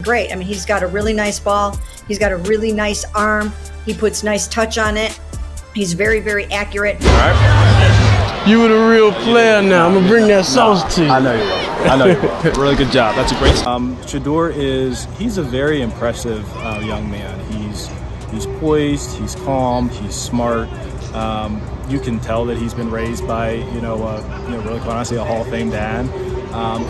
great. I mean, he's got a really nice ball. He's got a really nice arm. He puts nice touch on it. He's very, very accurate. All right. You were the real player now. I'm going to bring that sauce to you. I know you will. I know you will. Really good job. That's a great. Shedeur he's a very impressive young man. He's poised, he's calm, he's smart. You can tell that he's been raised by, really quite honestly, a Hall of Fame dad.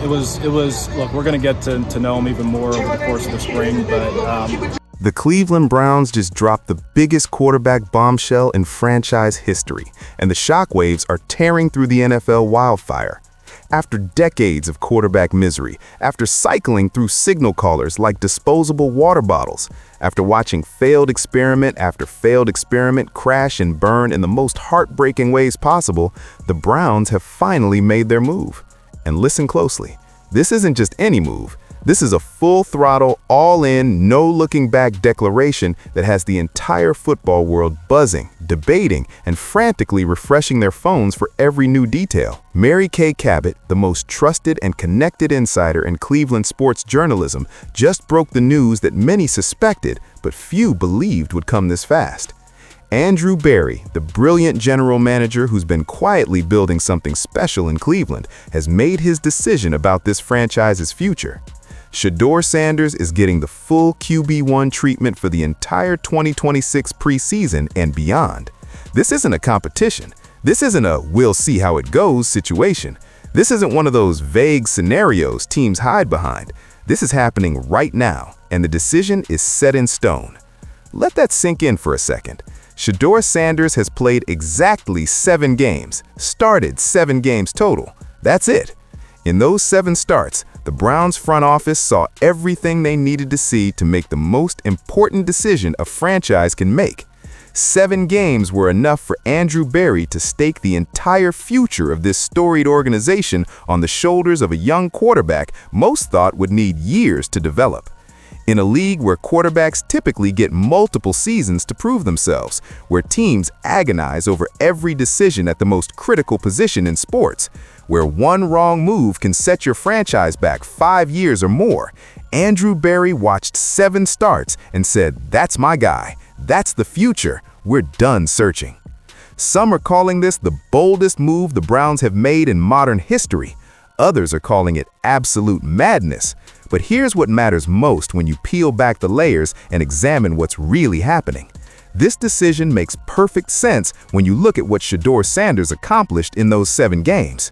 It was. Look, we're going to get to know him even more over the course of the spring, but. The Cleveland Browns just dropped the biggest quarterback bombshell in franchise history, and the shockwaves are tearing through the NFL wildfire. After decades of quarterback misery, after cycling through signal callers like disposable water bottles, after watching failed experiment after failed experiment crash and burn in the most heartbreaking ways possible, the Browns have finally made their move. And listen closely, this isn't just any move. This is a full-throttle, all-in, no-looking-back declaration that has the entire football world buzzing, debating, and frantically refreshing their phones for every new detail. Kay Cabot, the most trusted and connected insider in Cleveland sports journalism, just broke the news that many suspected, but few believed would come this fast. Andrew Berry, the brilliant general manager who's been quietly building something special in Cleveland, has made his decision about this franchise's future. Shedeur Sanders is getting the full QB1 treatment for the entire 2026 preseason and beyond. This isn't a competition. This isn't a "we'll see how it goes" situation. This isn't one of those vague scenarios teams hide behind. This is happening right now, and the decision is set in stone. Let that sink in for a second. Shedeur Sanders has played exactly 7 games, started 7 games total. That's it. In those 7 starts, the Browns front office saw everything they needed to see to make the most important decision a franchise can make. 7 games were enough for Andrew Berry to stake the entire future of this storied organization on the shoulders of a young quarterback most thought would need years to develop. In a league where quarterbacks typically get multiple seasons to prove themselves, where teams agonize over every decision at the most critical position in sports, where one wrong move can set your franchise back 5 years or more, Andrew Berry watched 7 starts and said, "That's my guy. That's the future. We're done searching." Some are calling this the boldest move the Browns have made in modern history. Others are calling it absolute madness. But here's what matters most when you peel back the layers and examine what's really happening. This decision makes perfect sense when you look at what Shedeur Sanders accomplished in those 7 games.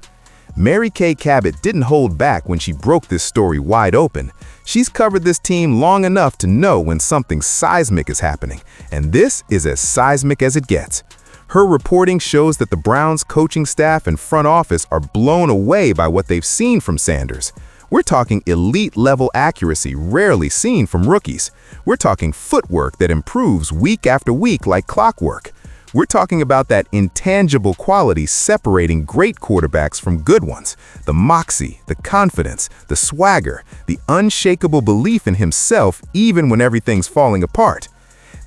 Kay Cabot didn't hold back when she broke this story wide open. She's covered this team long enough to know when something seismic is happening, and this is as seismic as it gets. Her reporting shows that the Browns' coaching staff and front office are blown away by what they've seen from Sanders. We're talking elite-level accuracy rarely seen from rookies. We're talking footwork that improves week after week like clockwork. We're talking about that intangible quality separating great quarterbacks from good ones. The moxie, the confidence, the swagger, the unshakable belief in himself even when everything's falling apart.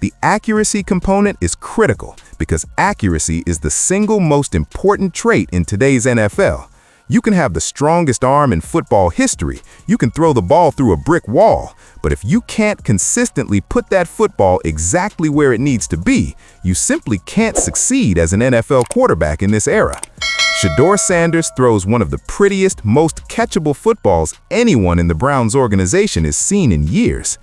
The accuracy component is critical because accuracy is the single most important trait in today's NFL. You can have the strongest arm in football history. You can throw the ball through a brick wall. But if you can't consistently put that football exactly where it needs to be, you simply can't succeed as an NFL quarterback in this era. Shedeur Sanders throws one of the prettiest, most catchable footballs anyone in the Browns organization has seen in years.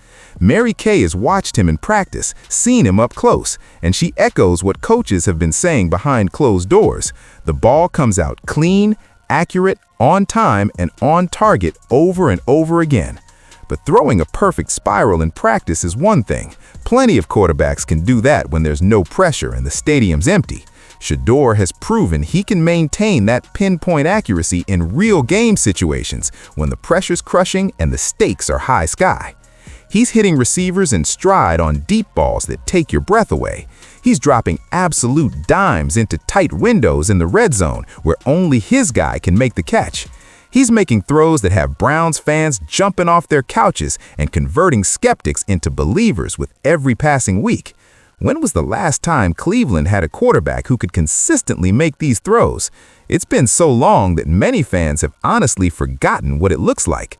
Kay has watched him in practice, seen him up close, and she echoes what coaches have been saying behind closed doors. The ball comes out clean, accurate, on time, and on target over and over again. But throwing a perfect spiral in practice is one thing. Plenty of quarterbacks can do that when there's no pressure and the stadium's empty. Shedeur has proven he can maintain that pinpoint accuracy in real game situations when the pressure's crushing and the stakes are high sky. He's hitting receivers in stride on deep balls that take your breath away. He's dropping absolute dimes into tight windows in the red zone where only his guy can make the catch. He's making throws that have Browns fans jumping off their couches and converting skeptics into believers with every passing week. When was the last time Cleveland had a quarterback who could consistently make these throws? It's been so long that many fans have honestly forgotten what it looks like.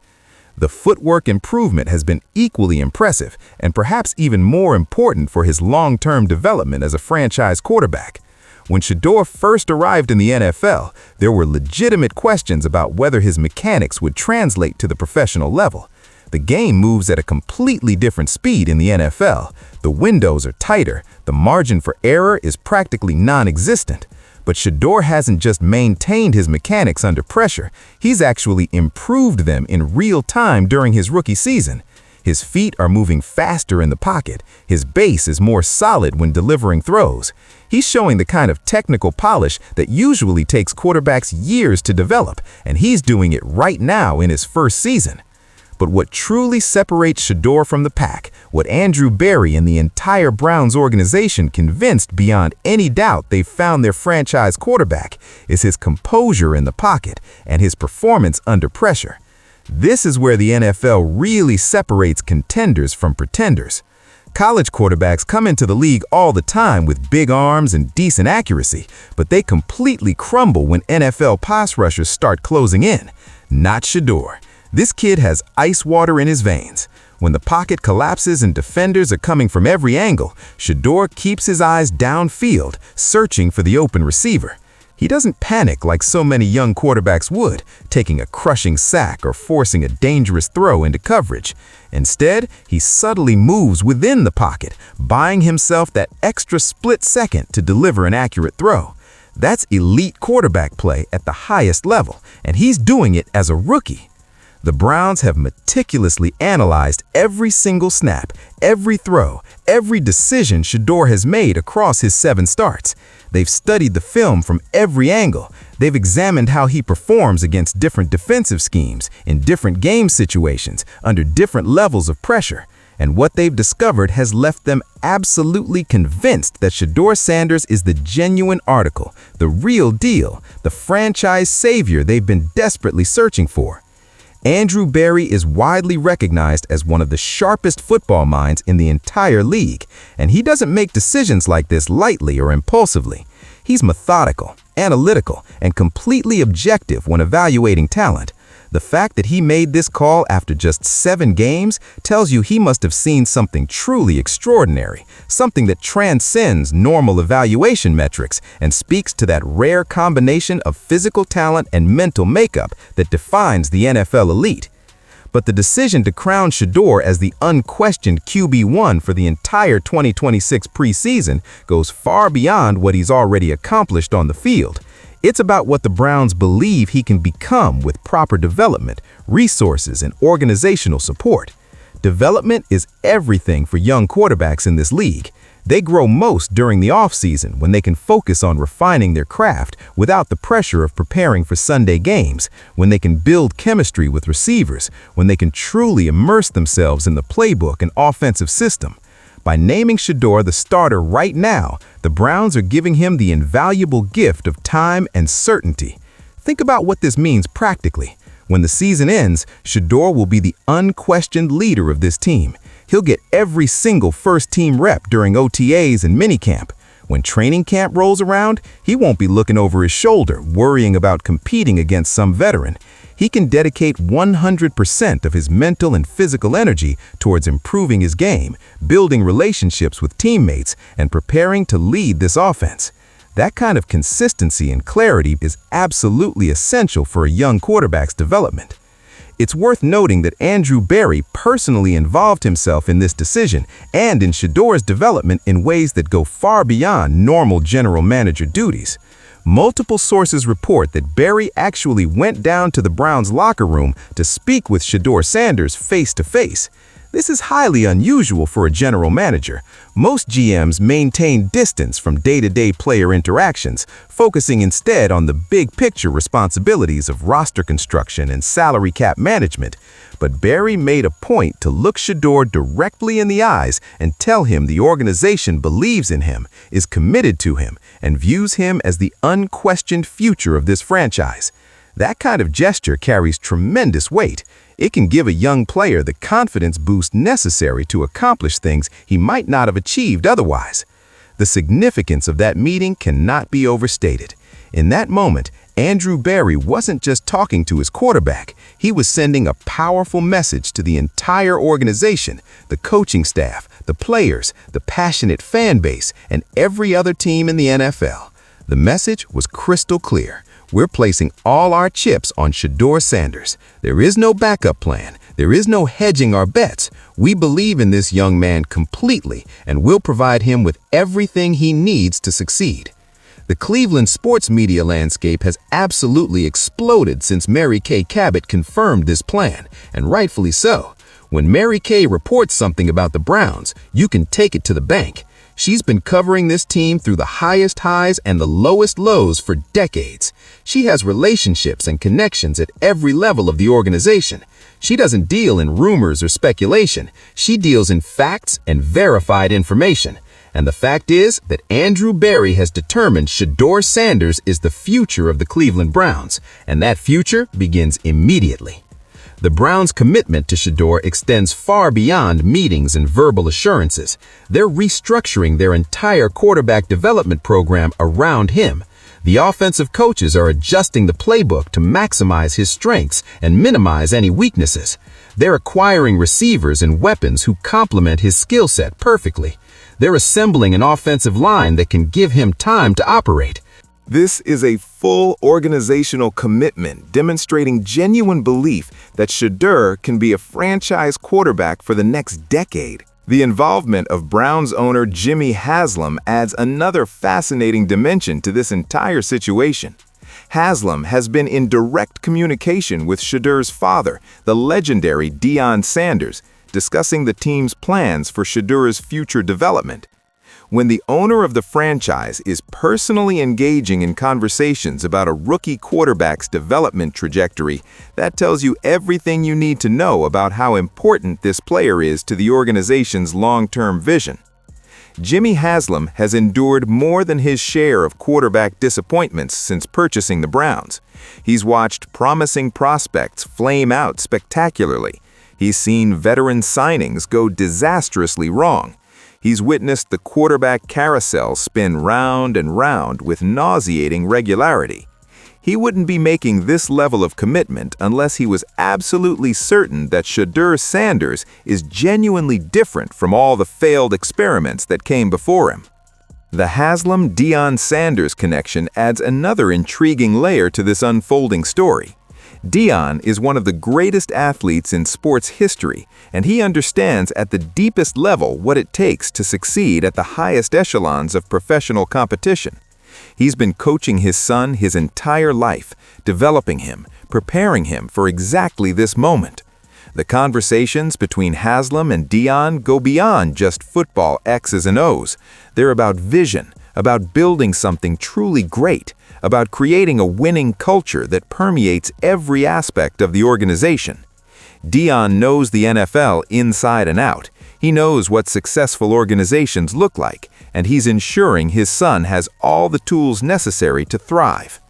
The footwork improvement has been equally impressive and perhaps even more important for his long-term development as a franchise quarterback. When Shedeur first arrived in the NFL, there were legitimate questions about whether his mechanics would translate to the professional level. The game moves at a completely different speed in the NFL. The windows are tighter, the margin for error is practically non-existent. But Shedeur hasn't just maintained his mechanics under pressure, he's actually improved them in real time during his rookie season. His feet are moving faster in the pocket, his base is more solid when delivering throws. He's showing the kind of technical polish that usually takes quarterbacks years to develop, and he's doing it right now in his first season. But what truly separates Shedeur from the pack, what Andrew Berry and the entire Browns organization convinced beyond any doubt they've found their franchise quarterback, is his composure in the pocket and his performance under pressure. This is where the NFL really separates contenders from pretenders. College quarterbacks come into the league all the time with big arms and decent accuracy, but they completely crumble when NFL pass rushers start closing in. Not Shedeur. This kid has ice water in his veins. When the pocket collapses and defenders are coming from every angle, Shedeur keeps his eyes downfield, searching for the open receiver. He doesn't panic like so many young quarterbacks would, taking a crushing sack or forcing a dangerous throw into coverage. Instead, he subtly moves within the pocket, buying himself that extra split second to deliver an accurate throw. That's elite quarterback play at the highest level, and he's doing it as a rookie. The Browns have meticulously analyzed every single snap, every throw, every decision Shedeur has made across his 7 starts. They've studied the film from every angle. They've examined how he performs against different defensive schemes, in different game situations, under different levels of pressure. And what they've discovered has left them absolutely convinced that Shedeur Sanders is the genuine article, the real deal, the franchise savior they've been desperately searching for. Andrew Berry is widely recognized as one of the sharpest football minds in the entire league, and he doesn't make decisions like this lightly or impulsively. He's methodical, analytical, and completely objective when evaluating talent. The fact that he made this call after just 7 games tells you he must have seen something truly extraordinary, something that transcends normal evaluation metrics and speaks to that rare combination of physical talent and mental makeup that defines the NFL elite. But the decision to crown Shedeur as the unquestioned QB1 for the entire 2026 preseason goes far beyond what he's already accomplished on the field. It's about what the Browns believe he can become with proper development, resources, and organizational support. Development is everything for young quarterbacks in this league. They grow most during the offseason when they can focus on refining their craft without the pressure of preparing for Sunday games, when they can build chemistry with receivers, when they can truly immerse themselves in the playbook and offensive system. By naming Shedeur the starter right now, the Browns are giving him the invaluable gift of time and certainty. Think about what this means practically. When the season ends, Shedeur will be the unquestioned leader of this team. He'll get every single first-team rep during OTAs and minicamp. When training camp rolls around, he won't be looking over his shoulder, worrying about competing against some veteran. He can dedicate 100% of his mental and physical energy towards improving his game, building relationships with teammates, and preparing to lead this offense. That kind of consistency and clarity is absolutely essential for a young quarterback's development. It's worth noting that Andrew Berry personally involved himself in this decision and in Shedeur's development in ways that go far beyond normal general manager duties. Multiple sources report that Berry actually went down to the Browns' locker room to speak with Shedeur Sanders face-to-face. This is highly unusual for a general manager. Most GMs maintain distance from day-to-day player interactions, focusing instead on the big-picture responsibilities of roster construction and salary cap management. But Berry made a point to look Shedeur directly in the eyes and tell him the organization believes in him, is committed to him, and views him as the unquestioned future of this franchise. That kind of gesture carries tremendous weight. It can give a young player the confidence boost necessary to accomplish things he might not have achieved otherwise. The significance of that meeting cannot be overstated. In that moment, Andrew Berry wasn't just talking to his quarterback, he was sending a powerful message to the entire organization, the coaching staff, the players, the passionate fan base, and every other team in the NFL. The message was crystal clear. We're placing all our chips on Shedeur Sanders. There is no backup plan. There is no hedging our bets. We believe in this young man completely, and we'll provide him with everything he needs to succeed. The Cleveland sports media landscape has absolutely exploded since Mary Kay Cabot confirmed this plan, and rightfully so. When Mary Kay reports something about the Browns, you can take it to the bank. She's been covering this team through the highest highs and the lowest lows for decades. She has relationships and connections at every level of the organization. She doesn't deal in rumors or speculation. She deals in facts and verified information. And the fact is that Andrew Berry has determined Shedeur Sanders is the future of the Cleveland Browns, and that future begins immediately. The Browns' commitment to Shedeur extends far beyond meetings and verbal assurances. They're restructuring their entire quarterback development program around him. The offensive coaches are adjusting the playbook to maximize his strengths and minimize any weaknesses. They're acquiring receivers and weapons who complement his skill set perfectly. They're assembling an offensive line that can give him time to operate. This is a full organizational commitment demonstrating genuine belief that Shedeur can be a franchise quarterback for the next decade. The involvement of Browns owner Jimmy Haslam adds another fascinating dimension to this entire situation. Haslam has been in direct communication with Shedeur's father, the legendary Dillon Sanders, discussing the team's plans for Shedeur's future development. When the owner of the franchise is personally engaging in conversations about a rookie quarterback's development trajectory, that tells you everything you need to know about how important this player is to the organization's long-term vision. Jimmy Haslam has endured more than his share of quarterback disappointments since purchasing the Browns. He's watched promising prospects flame out spectacularly. He's seen veteran signings go disastrously wrong. He's witnessed the quarterback carousel spin round and round with nauseating regularity. He wouldn't be making this level of commitment unless he was absolutely certain that Shedeur Sanders is genuinely different from all the failed experiments that came before him. The Haslam-Dillon Sanders connection adds another intriguing layer to this unfolding story. Dillon is one of the greatest athletes in sports history, and he understands at the deepest level what it takes to succeed at the highest echelons of professional competition. He's been coaching his son his entire life, developing him, preparing him for exactly this moment. The conversations between Haslam and Dillon go beyond just football X's and O's. They're about vision, about building something truly great, about creating a winning culture that permeates every aspect of the organization. Dillon knows the NFL inside and out. He knows what successful organizations look like, and he's ensuring his son has all the tools necessary to thrive.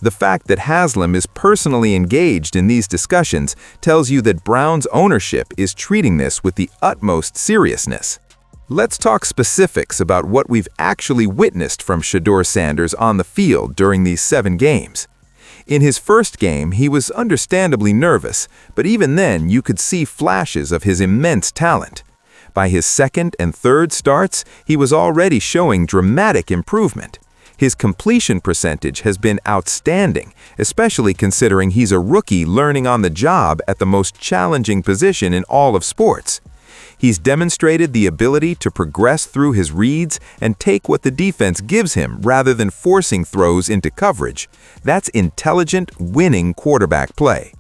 The fact that Haslam is personally engaged in these discussions tells you that Browns ownership is treating this with the utmost seriousness. Let's talk specifics about what we've actually witnessed from Shedeur Sanders on the field during these 7 games. In his first game, he was understandably nervous, but even then you could see flashes of his immense talent. By his second and third starts, he was already showing dramatic improvement. His completion percentage has been outstanding, especially considering he's a rookie learning on the job at the most challenging position in all of sports. He's demonstrated the ability to progress through his reads and take what the defense gives him rather than forcing throws into coverage. That's intelligent, winning quarterback play.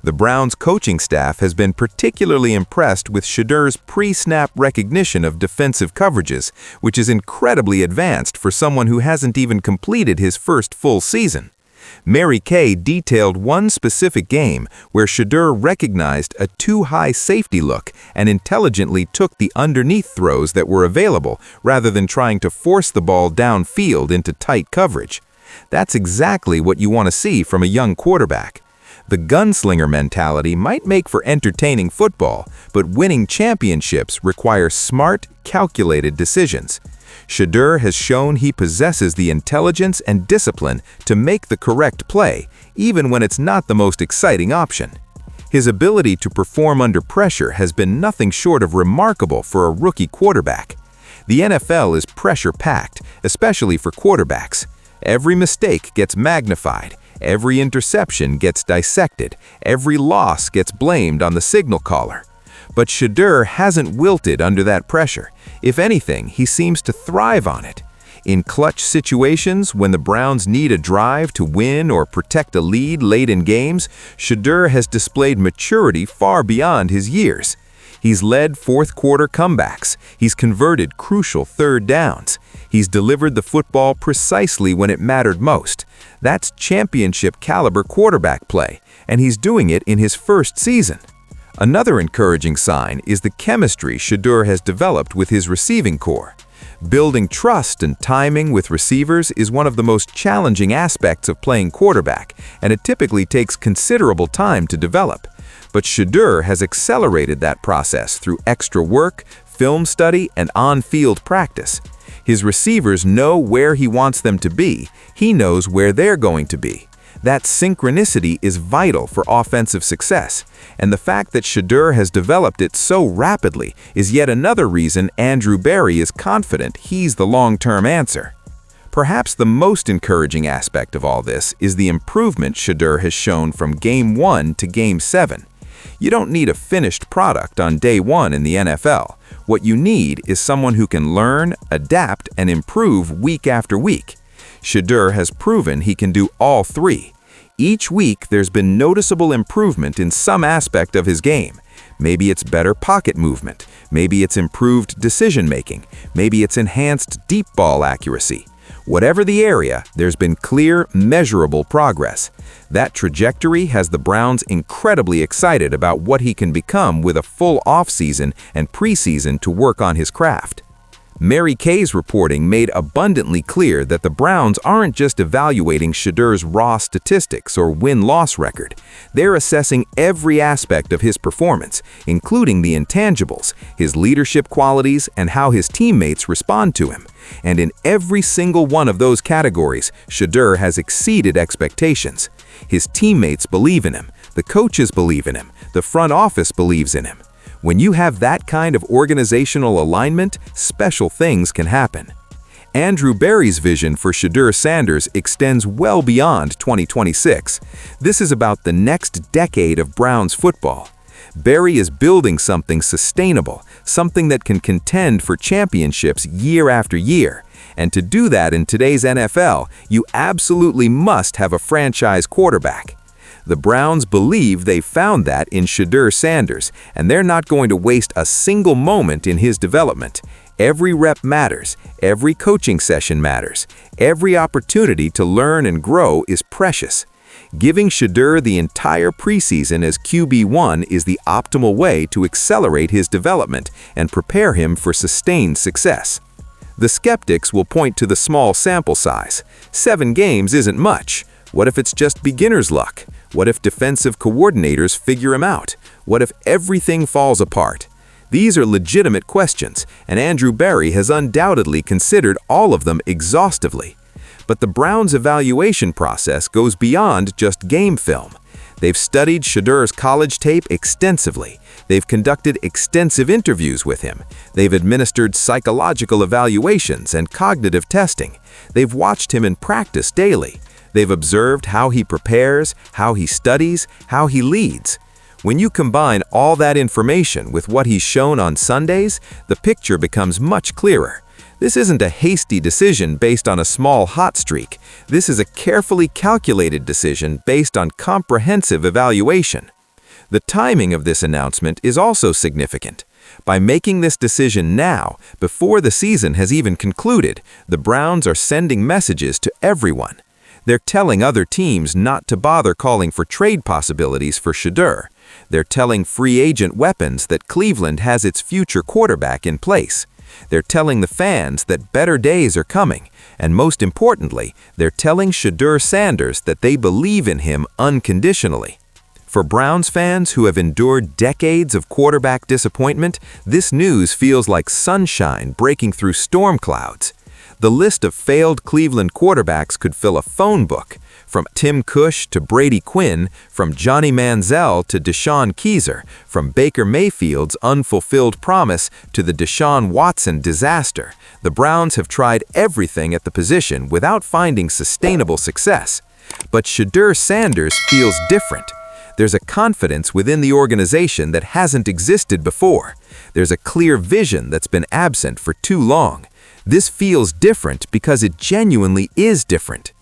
The Browns coaching staff has been particularly impressed with Shedeur's pre-snap recognition of defensive coverages, which is incredibly advanced for someone who hasn't even completed his first full season. Mary Kay detailed one specific game where Shedeur recognized a too-high safety look and intelligently took the underneath throws that were available rather than trying to force the ball downfield into tight coverage. That's exactly what you want to see from a young quarterback. The gunslinger mentality might make for entertaining football, but winning championships require smart, calculated decisions. Shedeur has shown he possesses the intelligence and discipline to make the correct play, even when it's not the most exciting option. His ability to perform under pressure has been nothing short of remarkable for a rookie quarterback. The NFL is pressure-packed, especially for quarterbacks. Every mistake gets magnified, every interception gets dissected, every loss gets blamed on the signal caller. But Shedeur hasn't wilted under that pressure. If anything, he seems to thrive on it. In clutch situations, when the Browns need a drive to win or protect a lead late in games, Shedeur has displayed maturity far beyond his years. He's led fourth-quarter comebacks. He's converted crucial third downs. He's delivered the football precisely when it mattered most. That's championship-caliber quarterback play, and he's doing it in his first season. Another encouraging sign is the chemistry Shedeur has developed with his receiving corps. Building trust and timing with receivers is one of the most challenging aspects of playing quarterback, and it typically takes considerable time to develop. But Shedeur has accelerated that process through extra work, film study, and on-field practice. His receivers know where he wants them to be. He knows where they're going to be. That synchronicity is vital for offensive success, and the fact that Shedeur has developed it so rapidly is yet another reason Andrew Berry is confident he's the long-term answer. Perhaps the most encouraging aspect of all this is the improvement Shedeur has shown from Game 1 to Game 7. You don't need a finished product on day one in the NFL. What you need is someone who can learn, adapt, and improve week after week. Shedeur has proven he can do all three. Each week, there's been noticeable improvement in some aspect of his game. Maybe it's better pocket movement. Maybe it's improved decision-making. Maybe it's enhanced deep ball accuracy. Whatever the area, there's been clear, measurable progress. That trajectory has the Browns incredibly excited about what he can become with a full offseason and preseason to work on his craft. Mary Kay's reporting made abundantly clear that the Browns aren't just evaluating Shedeur's raw statistics or win-loss record. They're assessing every aspect of his performance, including the intangibles, his leadership qualities, and how his teammates respond to him. And in every single one of those categories, Shedeur has exceeded expectations. His teammates believe in him, the coaches believe in him, the front office believes in him. When you have that kind of organizational alignment, special things can happen. Andrew Berry's vision for Shedeur Sanders extends well beyond 2026. This is about the next decade of Browns football. Berry is building something sustainable, something that can contend for championships year after year. And to do that in today's NFL, you absolutely must have a franchise quarterback. The Browns believe they found that in Shedeur Sanders, and they're not going to waste a single moment in his development. Every rep matters, every coaching session matters, every opportunity to learn and grow is precious. Giving Shedeur the entire preseason as QB1 is the optimal way to accelerate his development and prepare him for sustained success. The skeptics will point to the small sample size. 7 games isn't much. What if it's just beginner's luck? What if defensive coordinators figure him out? What if everything falls apart? These are legitimate questions, and Andrew Berry has undoubtedly considered all of them exhaustively. But the Browns' evaluation process goes beyond just game film. They've studied Shedeur's college tape extensively. They've conducted extensive interviews with him. They've administered psychological evaluations and cognitive testing. They've watched him in practice daily. They've observed how he prepares, how he studies, how he leads. When you combine all that information with what he's shown on Sundays, the picture becomes much clearer. This isn't a hasty decision based on a small hot streak. This is a carefully calculated decision based on comprehensive evaluation. The timing of this announcement is also significant. By making this decision now, before the season has even concluded, the Browns are sending messages to everyone. They're telling other teams not to bother calling for trade possibilities for Shedeur. They're telling free agent weapons that Cleveland has its future quarterback in place. They're telling the fans that better days are coming. And most importantly, they're telling Shedeur Sanders that they believe in him unconditionally. For Browns fans who have endured decades of quarterback disappointment, this news feels like sunshine breaking through storm clouds. The list of failed Cleveland quarterbacks could fill a phone book, from Tim Cush to Brady Quinn, from Johnny Manziel to Deshaun Keyser, from Baker Mayfield's unfulfilled promise to the Deshaun Watson disaster. The Browns have tried everything at the position without finding sustainable success. But Shedeur Sanders feels different. There's a confidence within the organization that hasn't existed before. There's a clear vision that's been absent for too long. This feels different because it genuinely is different.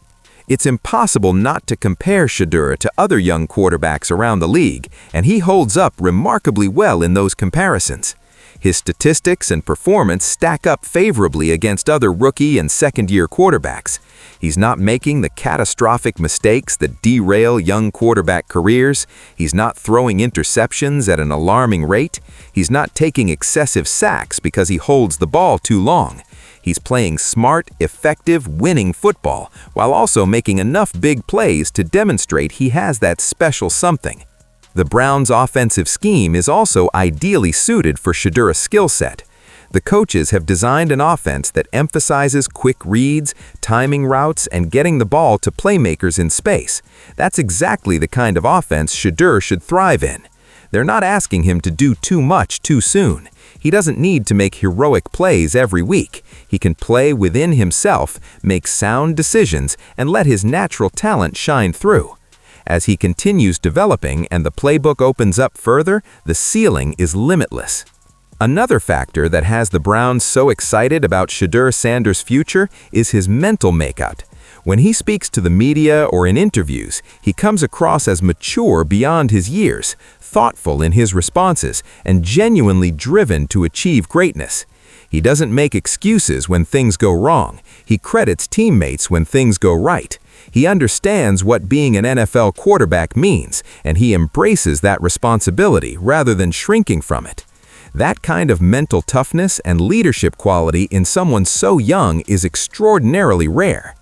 It's impossible not to compare Shedeur to other young quarterbacks around the league, and he holds up remarkably well in those comparisons. His statistics and performance stack up favorably against other rookie and second-year quarterbacks. He's not making the catastrophic mistakes that derail young quarterback careers. He's not throwing interceptions at an alarming rate. He's not taking excessive sacks because he holds the ball too long. He's playing smart, effective, winning football, while also making enough big plays to demonstrate he has that special something. The Browns' offensive scheme is also ideally suited for Shedeur's skill set. The coaches have designed an offense that emphasizes quick reads, timing routes, and getting the ball to playmakers in space. That's exactly the kind of offense Shedeur should thrive in. They're not asking him to do too much too soon. He doesn't need to make heroic plays every week. He can play within himself, make sound decisions, and let his natural talent shine through. As he continues developing and the playbook opens up further, the ceiling is limitless. Another factor that has the Browns so excited about Shedeur Sanders' future is his mental makeup. When he speaks to the media or in interviews, he comes across as mature beyond his years, thoughtful in his responses, and genuinely driven to achieve greatness. He doesn't make excuses when things go wrong. He credits teammates when things go right. He understands what being an NFL quarterback means, and he embraces that responsibility rather than shrinking from it. That kind of mental toughness and leadership quality in someone so young is extraordinarily rare.